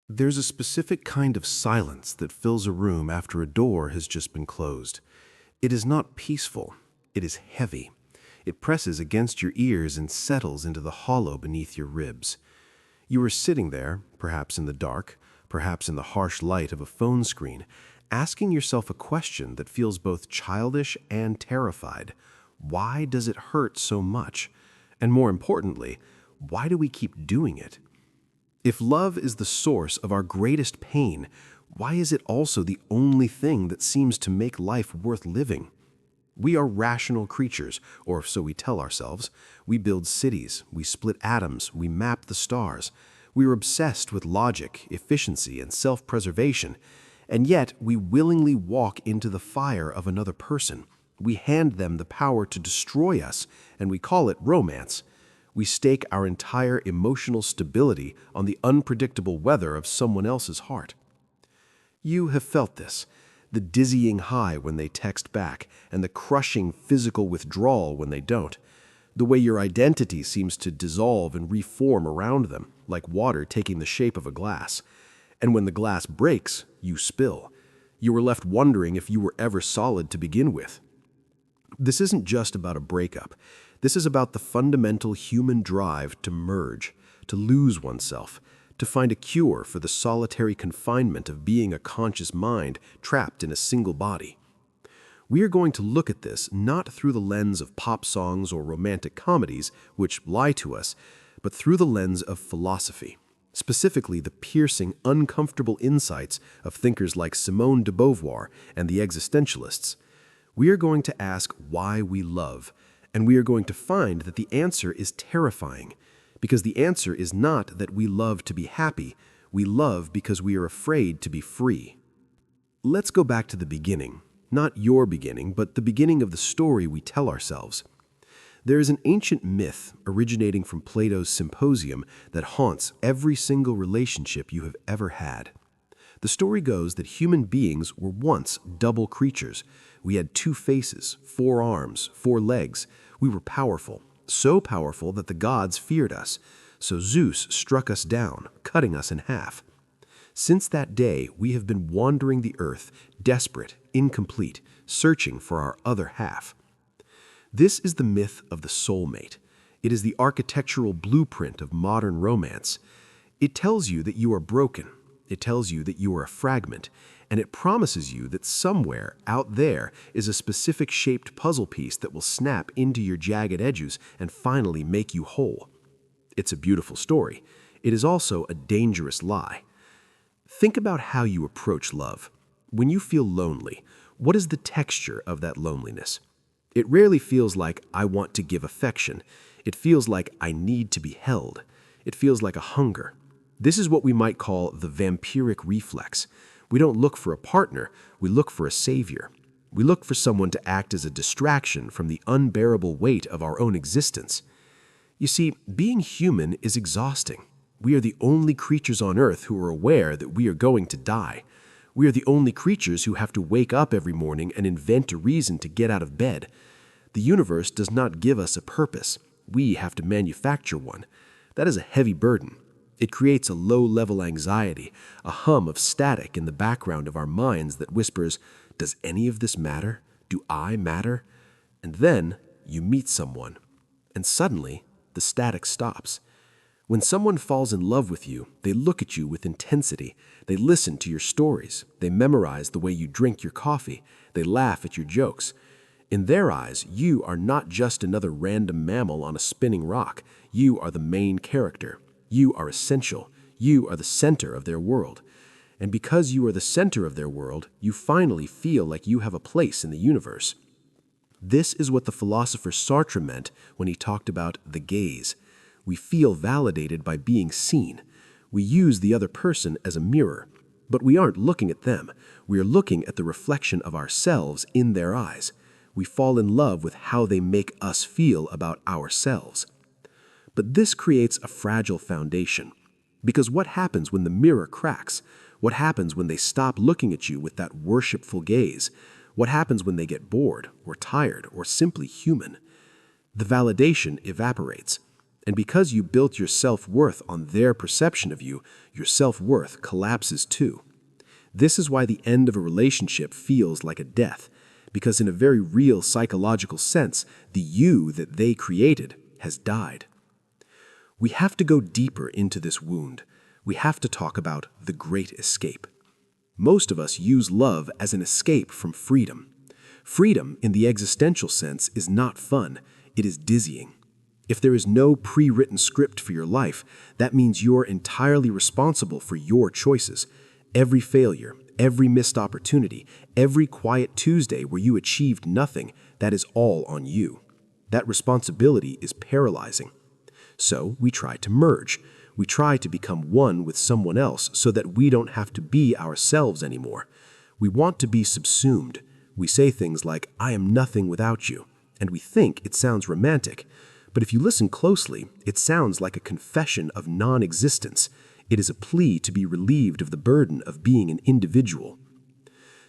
There's a specific kind of silence that fills a room after a door has just been closed. It is not peaceful, it is heavy. It presses against your ears and settles into the hollow beneath your ribs. You are sitting there, perhaps in the dark, perhaps in the harsh light of a phone screen, asking yourself a question that feels both childish and terrified. Why does it hurt so much? And more importantly, why do we keep doing it? If love is the source of our greatest pain, why is it also the only thing that seems to make life worth living? We are rational creatures, or so we tell ourselves. We build cities, we split atoms, we map the stars. We are obsessed with logic, efficiency, and self-preservation, and yet we willingly walk into the fire of another person. We hand them the power to destroy us, and we call it romance. We stake our entire emotional stability on the unpredictable weather of someone else's heart. You have felt this, the dizzying high when they text back, and the crushing physical withdrawal when they don't. The way your identity seems to dissolve and reform around them, like water taking the shape of a glass. And when the glass breaks, you spill. You are left wondering if you were ever solid to begin with. This isn't just about a breakup. This is about the fundamental human drive to merge, to lose oneself, to find a cure for the solitary confinement of being a conscious mind trapped in a single body. We are going to look at this not through the lens of pop songs or romantic comedies, which lie to us, but through the lens of philosophy, specifically the piercing, uncomfortable insights of thinkers like Simone de Beauvoir and the existentialists. We are going to ask why we love, and we are going to find that the answer is terrifying, because the answer is not that we love to be happy, we love because we are afraid to be free. Let's go back to the beginning, not your beginning, but the beginning of the story we tell ourselves. There is an ancient myth originating from Plato's Symposium that haunts every single relationship you have ever had. The story goes that human beings were once double creatures. We had 2 faces, 4 arms, 4 legs. We were powerful, so powerful that the gods feared us. So Zeus struck us down, cutting us in half. Since that day, we have been wandering the earth, desperate, incomplete, searching for our other half. This is the myth of the soulmate. It is the architectural blueprint of modern romance. It tells you that you are broken. It tells you that you are a fragment, and it promises you that somewhere out there is a specific shaped puzzle piece that will snap into your jagged edges and finally make you whole. It's a beautiful story. It is also a dangerous lie. Think about how you approach love. When you feel lonely, what is the texture of that loneliness? It rarely feels like I want to give affection. It feels like I need to be held. It feels like a hunger. This is what we might call the vampiric reflex. We don't look for a partner, we look for a savior. We look for someone to act as a distraction from the unbearable weight of our own existence. You see, being human is exhausting. We are the only creatures on earth who are aware that we are going to die. We are the only creatures who have to wake up every morning and invent a reason to get out of bed. The universe does not give us a purpose. We have to manufacture one. That is a heavy burden. It creates a low-level anxiety, a hum of static in the background of our minds that whispers, "Does any of this matter? Do I matter?" And then you meet someone, and suddenly the static stops. When someone falls in love with you, they look at you with intensity. They listen to your stories. They memorize the way you drink your coffee. They laugh at your jokes. In their eyes, you are not just another random mammal on a spinning rock. You are the main character. You are essential. You are the center of their world. And because you are the center of their world, you finally feel like you have a place in the universe. This is what the philosopher Sartre meant when he talked about the gaze. We feel validated by being seen. We use the other person as a mirror. But we aren't looking at them. We are looking at the reflection of ourselves in their eyes. We fall in love with how they make us feel about ourselves. But this creates a fragile foundation. Because what happens when the mirror cracks? What happens when they stop looking at you with that worshipful gaze? What happens when they get bored, or tired, or simply human? The validation evaporates. And because you built your self-worth on their perception of you, your self-worth collapses too. This is why the end of a relationship feels like a death, because in a very real psychological sense, the you that they created has died. We have to go deeper into this wound. We have to talk about the great escape. Most of us use love as an escape from freedom. Freedom, in the existential sense, is not fun. It is dizzying. If there is no pre-written script for your life, that means you're entirely responsible for your choices. Every failure, every missed opportunity, every quiet Tuesday where you achieved nothing, that is all on you. That responsibility is paralyzing. So we try to merge. We try to become one with someone else so that we don't have to be ourselves anymore. We want to be subsumed. We say things like, "I am nothing without you," and we think it sounds romantic. But if you listen closely, it sounds like a confession of non-existence. It is a plea to be relieved of the burden of being an individual.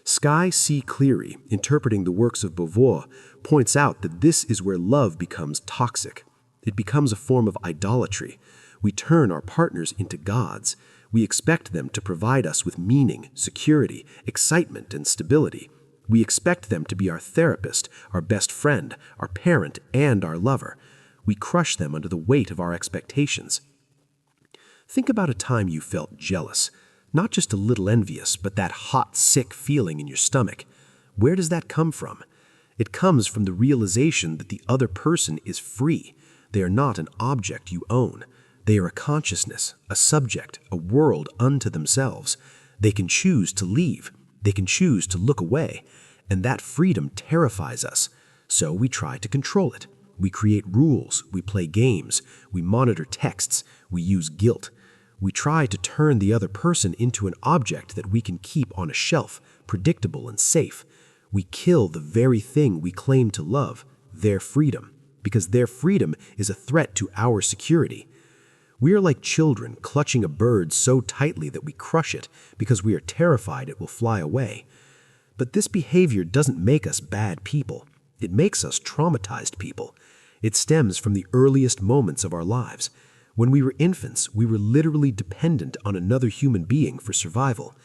Skye C. Cleary, interpreting the works of Beauvoir, points out that this is where love becomes toxic. It becomes a form of idolatry. We turn our partners into gods. We expect them to provide us with meaning, security, excitement, and stability. We expect them to be our therapist, our best friend, our parent, and our lover. We crush them under the weight of our expectations. Think about a time you felt jealous, not just a little envious, but that hot, sick feeling in your stomach. Where does that come from? It comes from the realization that the other person is free. They are not an object you own. They are a consciousness, a subject, a world unto themselves. They can choose to leave. They can choose to look away. And that freedom terrifies us. So we try to control it. We create rules, we play games, we monitor texts, we use guilt. We try to turn the other person into an object that we can keep on a shelf, predictable and safe. We kill the very thing we claim to love, their freedom, because their freedom is a threat to our security. We are like children clutching a bird so tightly that we crush it because we are terrified it will fly away. But this behavior doesn't make us bad people. It makes us traumatized people. It stems from the earliest moments of our lives. When we were infants, we were literally dependent on another human being for survival.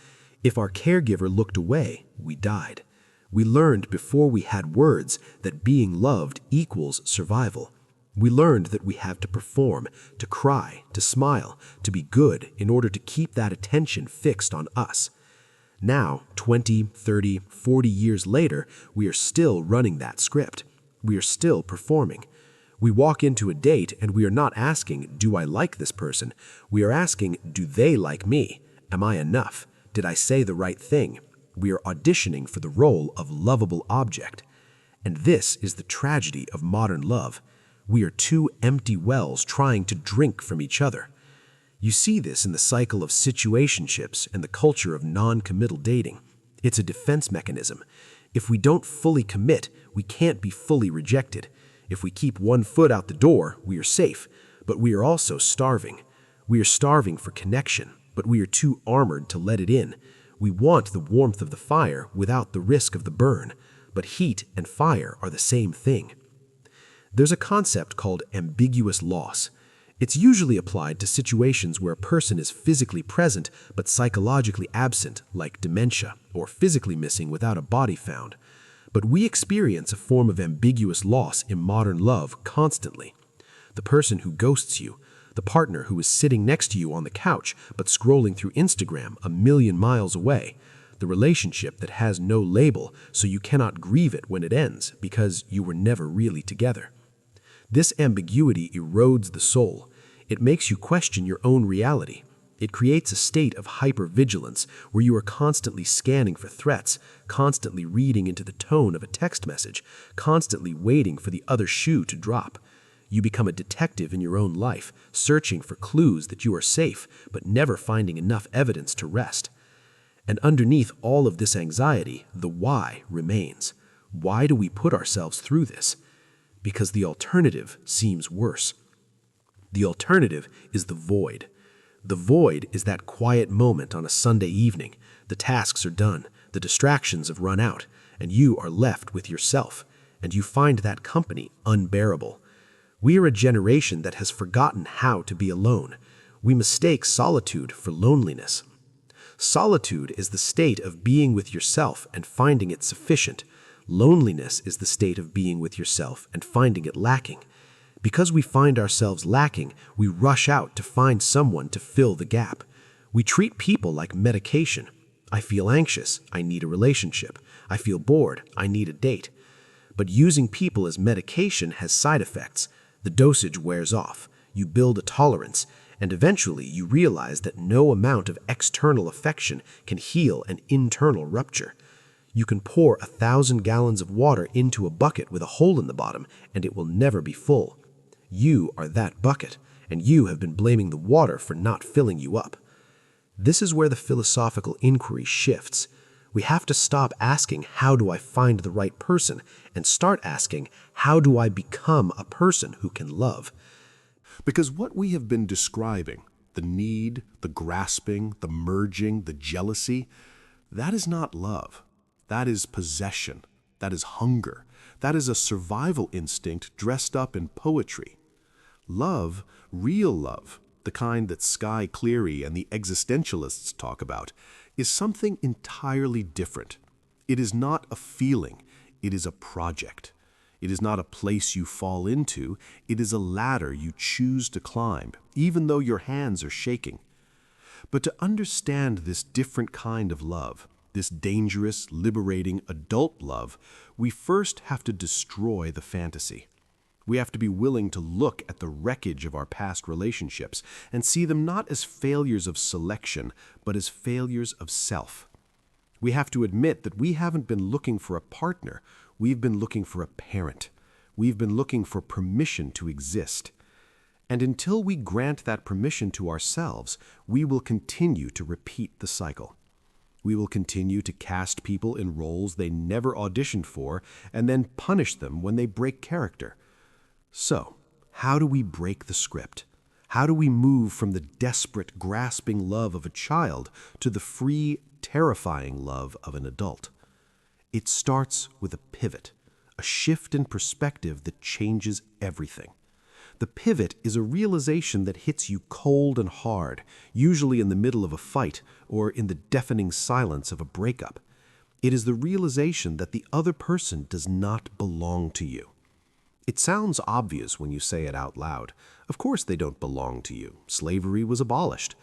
If our caregiver looked away, we died. We learned before we had words that being loved equals survival. We learned that we have to perform, to cry, to smile, to be good in order to keep that attention fixed on us. Now, 20, 30, 40 years later, we are still running that script. We are still performing. We walk into a date and we are not asking, "Do I like this person?" We are asking, "Do they like me? Am I enough? Did I say the right thing?" We are auditioning for the role of lovable object. And this is the tragedy of modern love. We are two empty wells trying to drink from each other. You see this in the cycle of situationships and the culture of non-committal dating. It's a defense mechanism. If we don't fully commit, we can't be fully rejected. If we keep one foot out the door, we are safe, but we are also starving. We are starving for connection, but we are too armored to let it in. We want the warmth of the fire without the risk of the burn, but heat and fire are the same thing. There's a concept called ambiguous loss. It's usually applied to situations where a person is physically present but psychologically absent, like dementia, or physically missing without a body found. But we experience a form of ambiguous loss in modern love constantly. The person who ghosts you, the partner who is sitting next to you on the couch but scrolling through Instagram a million miles away, the relationship that has no label so you cannot grieve it when it ends because you were never really together. This ambiguity erodes the soul. It makes you question your own reality. It creates a state of hypervigilance where you are constantly scanning for threats, constantly reading into the tone of a text message, constantly waiting for the other shoe to drop. You become a detective in your own life, searching for clues that you are safe, but never finding enough evidence to rest. And underneath all of this anxiety, the why remains. Why do we put ourselves through this? Because the alternative seems worse. The alternative is the void. The void is that quiet moment on a Sunday evening. The tasks are done, the distractions have run out, and you are left with yourself, and you find that company unbearable. We are a generation that has forgotten how to be alone. We mistake solitude for loneliness. Solitude is the state of being with yourself and finding it sufficient. Loneliness is the state of being with yourself and finding it lacking. Because we find ourselves lacking, we rush out to find someone to fill the gap. We treat people like medication. I feel anxious, I need a relationship. I feel bored, I need a date. But using people as medication has side effects. The dosage wears off, you build a tolerance, and eventually you realize that no amount of external affection can heal an internal rupture. You can pour 1,000 gallons of water into a bucket with a hole in the bottom, and it will never be full. You are that bucket, and you have been blaming the water for not filling you up. This is where the philosophical inquiry shifts. We have to stop asking, how do I find the right person, and start asking, how do I become a person who can love? Because what we have been describing, the need, the grasping, the merging, the jealousy, that is not love. That is possession. That is hunger. That is a survival instinct dressed up in poetry. Love, real love, the kind that Sky Cleary and the existentialists talk about, is something entirely different. It is not a feeling, it is a project. It is not a place you fall into, it is a ladder you choose to climb, even though your hands are shaking. But to understand this different kind of love, this dangerous, liberating adult love, we first have to destroy the fantasy. We have to be willing to look at the wreckage of our past relationships and see them not as failures of selection, but as failures of self. We have to admit that we haven't been looking for a partner, we've been looking for a parent. We've been looking for permission to exist. And until we grant that permission to ourselves, we will continue to repeat the cycle. We will continue to cast people in roles they never auditioned for and then punish them when they break character. So, how do we break the script? How do we move from the desperate, grasping love of a child to the free, terrifying love of an adult? It starts with a pivot, a shift in perspective that changes everything. The pivot is a realization that hits you cold and hard, usually in the middle of a fight or in the deafening silence of a breakup. It is the realization that the other person does not belong to you. It sounds obvious when you say it out loud. Of course they don't belong to you. Slavery was abolished.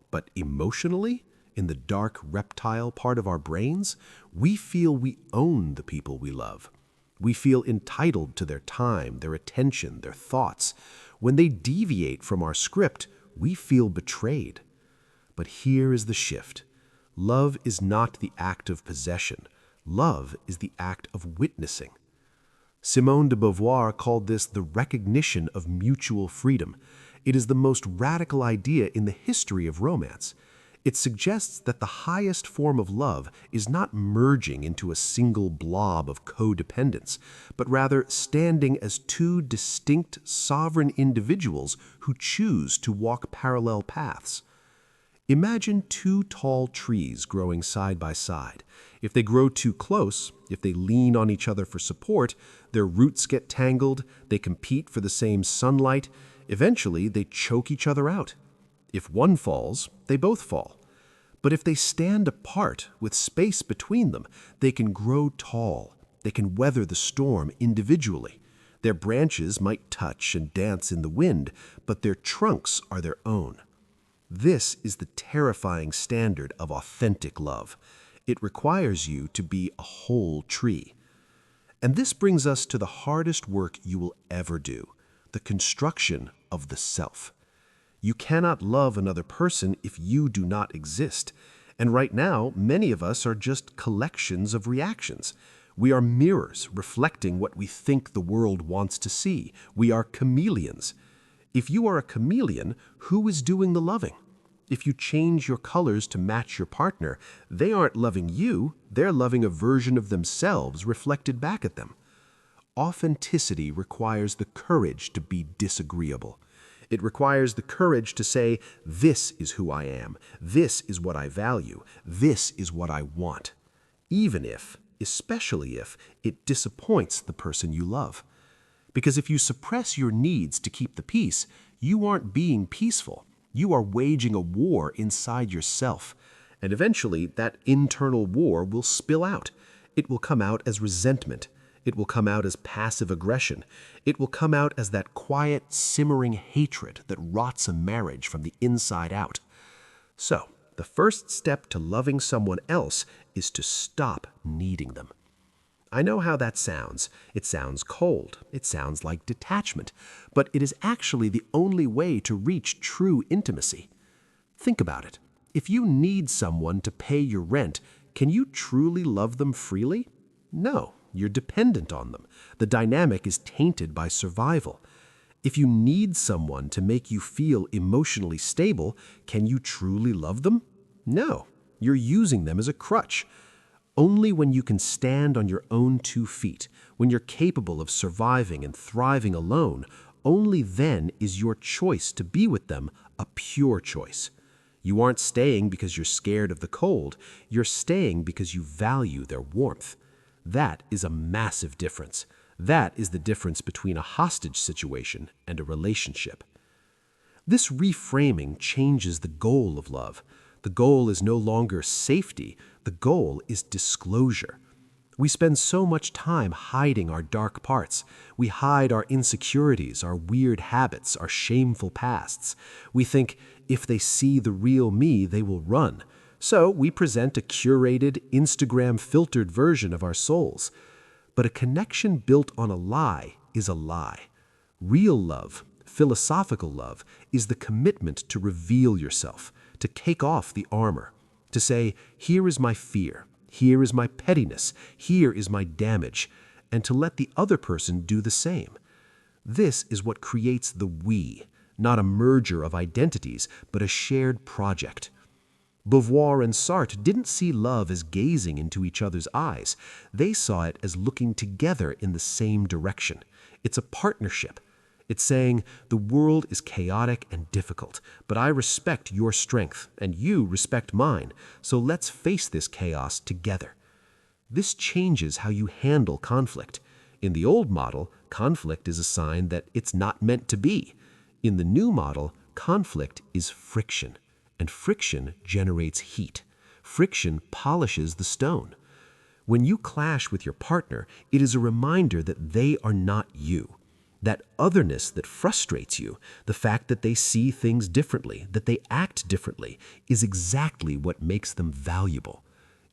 But emotionally, in the dark reptile part of our brains, we feel we own the people we love. We feel entitled to their time, their attention, their thoughts. When they deviate from our script, we feel betrayed. But here is the shift. Love is not the act of possession. Love is the act of witnessing. Simone de Beauvoir called this the recognition of mutual freedom. It is the most radical idea in the history of romance. It suggests that the highest form of love is not merging into a single blob of codependence, but rather standing as two distinct, sovereign individuals who choose to walk parallel paths. Imagine two tall trees growing side by side. If they grow too close, if they lean on each other for support, their roots get tangled, they compete for the same sunlight, eventually they choke each other out. If one falls, they both fall. But if they stand apart with space between them, they can grow tall. They can weather the storm individually. Their branches might touch and dance in the wind, but their trunks are their own. This is the terrifying standard of authentic love. It requires you to be a whole tree. And this brings us to the hardest work you will ever do, the construction of the self. You cannot love another person if you do not exist. And right now, many of us are just collections of reactions. We are mirrors reflecting what we think the world wants to see. We are chameleons. If you are a chameleon, who is doing the loving? If you change your colors to match your partner, they aren't loving you, they're loving a version of themselves reflected back at them. Authenticity requires the courage to be disagreeable. It requires the courage to say, this is who I am, this is what I value, this is what I want, even if, especially if, it disappoints the person you love. Because if you suppress your needs to keep the peace, you aren't being peaceful. You are waging a war inside yourself. And eventually, that internal war will spill out. It will come out as resentment. It will come out as passive aggression. It will come out as that quiet, simmering hatred that rots a marriage from the inside out. So, the first step to loving someone else is to stop needing them. I know how that sounds. It sounds cold. It sounds like detachment. But it is actually the only way to reach true intimacy. Think about it. If you need someone to pay your rent, can you truly love them freely? No, you're dependent on them. The dynamic is tainted by survival. If you need someone to make you feel emotionally stable, can you truly love them? No, you're using them as a crutch. Only when you can stand on your own 2 feet, when you're capable of surviving and thriving alone, only then is your choice to be with them a pure choice. You aren't staying because you're scared of the cold. You're staying because you value their warmth. That is a massive difference. That is the difference between a hostage situation and a relationship. This reframing changes the goal of love. The goal is no longer safety. The goal is disclosure. We spend so much time hiding our dark parts. We hide our insecurities, our weird habits, our shameful pasts. We think if they see the real me, they will run. So we present a curated, Instagram-filtered version of our souls. But a connection built on a lie is a lie. Real love, philosophical love, is the commitment to reveal yourself, to take off the armor, to say, here is my fear, here is my pettiness, here is my damage, and to let the other person do the same. This is what creates the we, not a merger of identities, but a shared project. Beauvoir and Sartre didn't see love as gazing into each other's eyes. They saw it as looking together in the same direction. It's a partnership. It's saying, the world is chaotic and difficult, but I respect your strength, and you respect mine, so let's face this chaos together. This changes how you handle conflict. In the old model, conflict is a sign that it's not meant to be. In the new model, conflict is friction, and friction generates heat. Friction polishes the stone. When you clash with your partner, it is a reminder that they are not you. That otherness that frustrates you, the fact that they see things differently, that they act differently, is exactly what makes them valuable.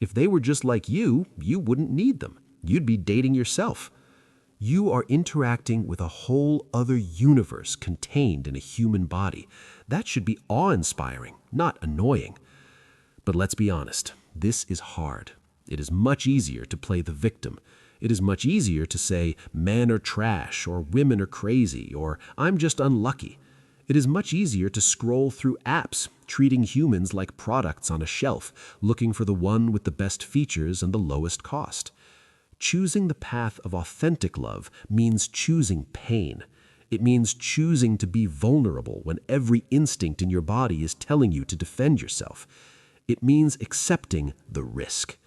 If they were just like you, you wouldn't need them. You'd be dating yourself. You are interacting with a whole other universe contained in a human body. That should be awe-inspiring, not annoying. But let's be honest, this is hard. It is much easier to play the victim. It is much easier to say, men are trash, or women are crazy, or I'm just unlucky. It is much easier to scroll through apps, treating humans like products on a shelf, looking for the one with the best features and the lowest cost. Choosing the path of authentic love means choosing pain. It means choosing to be vulnerable when every instinct in your body is telling you to defend yourself. It means accepting the risk.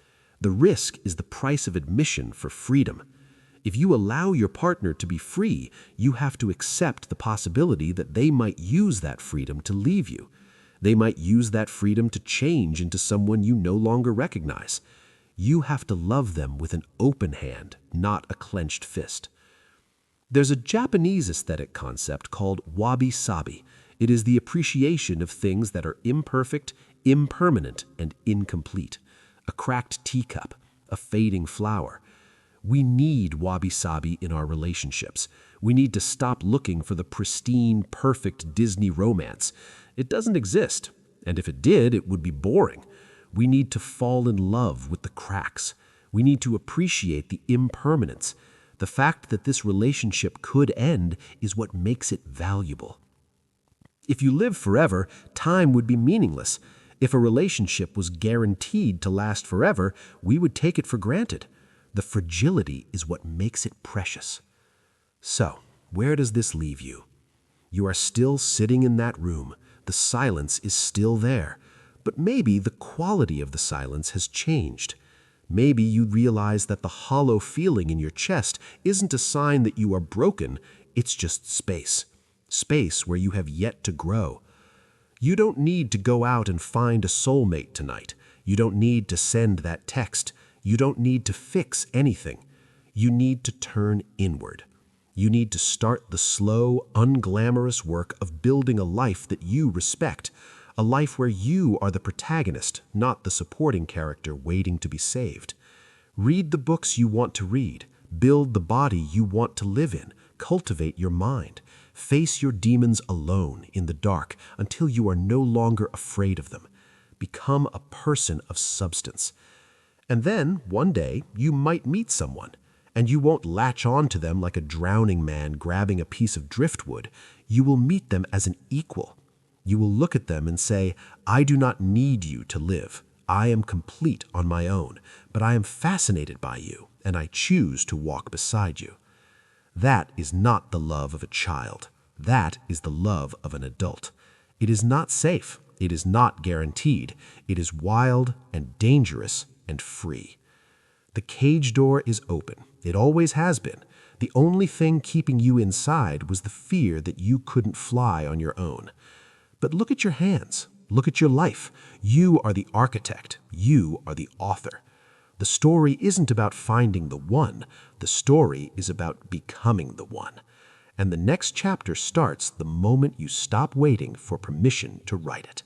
The risk is the price of admission for freedom. If you allow your partner to be free, you have to accept the possibility that they might use that freedom to leave you. They might use that freedom to change into someone you no longer recognize. You have to love them with an open hand, not a clenched fist. There's a Japanese aesthetic concept called wabi-sabi. It is the appreciation of things that are imperfect, impermanent, and incomplete. A cracked teacup, a fading flower. We need wabi-sabi in our relationships. We need to stop looking for the pristine, perfect Disney romance. It doesn't exist, and if it did, it would be boring. We need to fall in love with the cracks. We need to appreciate the impermanence. The fact that this relationship could end is what makes it valuable. If you live forever, time would be meaningless. If a relationship was guaranteed to last forever, we would take it for granted. The fragility is what makes it precious. So, where does this leave you? You are still sitting in that room. The silence is still there. But maybe the quality of the silence has changed. Maybe you realize that the hollow feeling in your chest isn't a sign that you are broken, it's just space. Space where you have yet to grow. You don't need to go out and find a soulmate tonight. You don't need to send that text. You don't need to fix anything. You need to turn inward. You need to start the slow, unglamorous work of building a life that you respect, a life where you are the protagonist, not the supporting character waiting to be saved. Read the books you want to read. Build the body you want to live in. Cultivate your mind. Face your demons alone in the dark until you are no longer afraid of them. Become a person of substance. And then, one day, you might meet someone, and you won't latch on to them like a drowning man grabbing a piece of driftwood. You will meet them as an equal. You will look at them and say, I do not need you to live. I am complete on my own, but I am fascinated by you, and I choose to walk beside you. That is not the love of a child. That is the love of an adult. It is not safe. It is not guaranteed. It is wild and dangerous and free. The cage door is open. It always has been. The only thing keeping you inside was the fear that you couldn't fly on your own. But look at your hands. Look at your life. You are the architect. You are the author. The story isn't about finding the one. The story is about becoming the one. And the next chapter starts the moment you stop waiting for permission to write it.